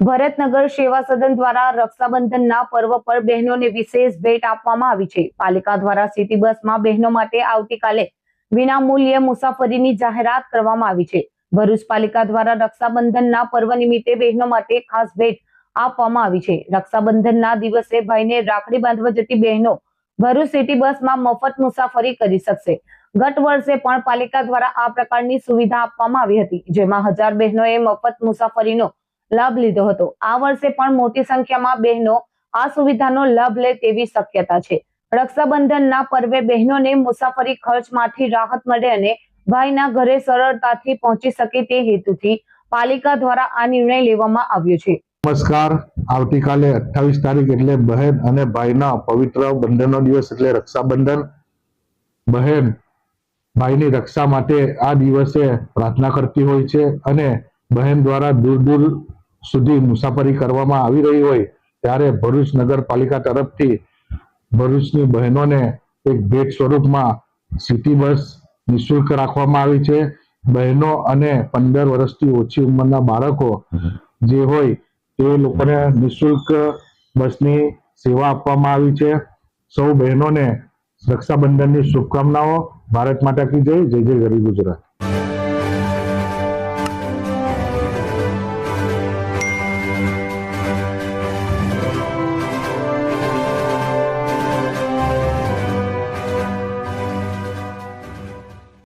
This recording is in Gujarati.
ભરતનગર સેવા સદન દ્વારા રક્ષાબંધનના પર્વ પર બહેનોને વિશેષ ભેટ આપવામાં આવી છે। પાલિકા દ્વારા સિટી બસમાં બહેનો માટે આવતીકાલે વિનામૂલ્યે મુસાફરીની જાહેરાત કરવામાં આવી છે। ભરૂચ પાલિકા દ્વારા રક્ષાબંધનના પર્વ નિમિત્તે બહેનો માટે ખાસ ભેટ આપવામાં આવી છે। રક્ષાબંધનના દિવસે ભાઈને રાખડી બાંધવા જતી બહેનો ભરૂચ સિટી બસમાં મફત મુસાફરી કરી શકશે। ગત વર્ષે પણ પાલિકા દ્વારા આ પ્રકારની સુવિધા આપવામાં આવી હતી, જેમાં 1000 બહેનોએ મફત મુસાફરીનો લાભ લીધો હતો। આ વર્ષે પણ મોટી સંખ્યામાં બહેનો આ સુવિધાનો લાભ લે તેવી શક્યતા છે। રક્ષાબંધનના પર્વે બહેનોને મુસાફરી ખર્ચમાંથી રાહત મળે અને ભાઈના ઘરે સરળતાથી પહોંચી શકે તે હેતુથી પાલિકા દ્વારા આ નિર્ણય લેવામાં આવ્યો છે। નમસ્કાર। આવતીકાલે 28 તારીખ એટલે બહેન અને ભાઈના પવિત્ર બંધનનો દિવસ એટલે રક્ષાબંધન। બહેન ભાઈની રક્ષા માટે આ દિવસે પ્રાર્થના કરતી હોય છે અને બહેન દ્વારા દૂર દૂર સુધી મુસાફરી કરવામાં આવી રહી હોય ત્યારે ભરૂચ નગરપાલિકા તરફથી ભરૂચની બહેનોને એક ભેટ સ્વરૂપમાં સિટી બસ નિઃશુલ્ક રાખવામાં આવી છે। બહેનો અને 15 વર્ષથી ઓછી ઉંમરના બાળકો જે હોય તે લોકોને નિઃશુલ્ક બસની સેવા આપવામાં આવી છે। સૌ બહેનોને રક્ષાબંધનની શુભકામનાઓ। ભારત માતા કી જય। જય જય ગરવી ગુજરાત।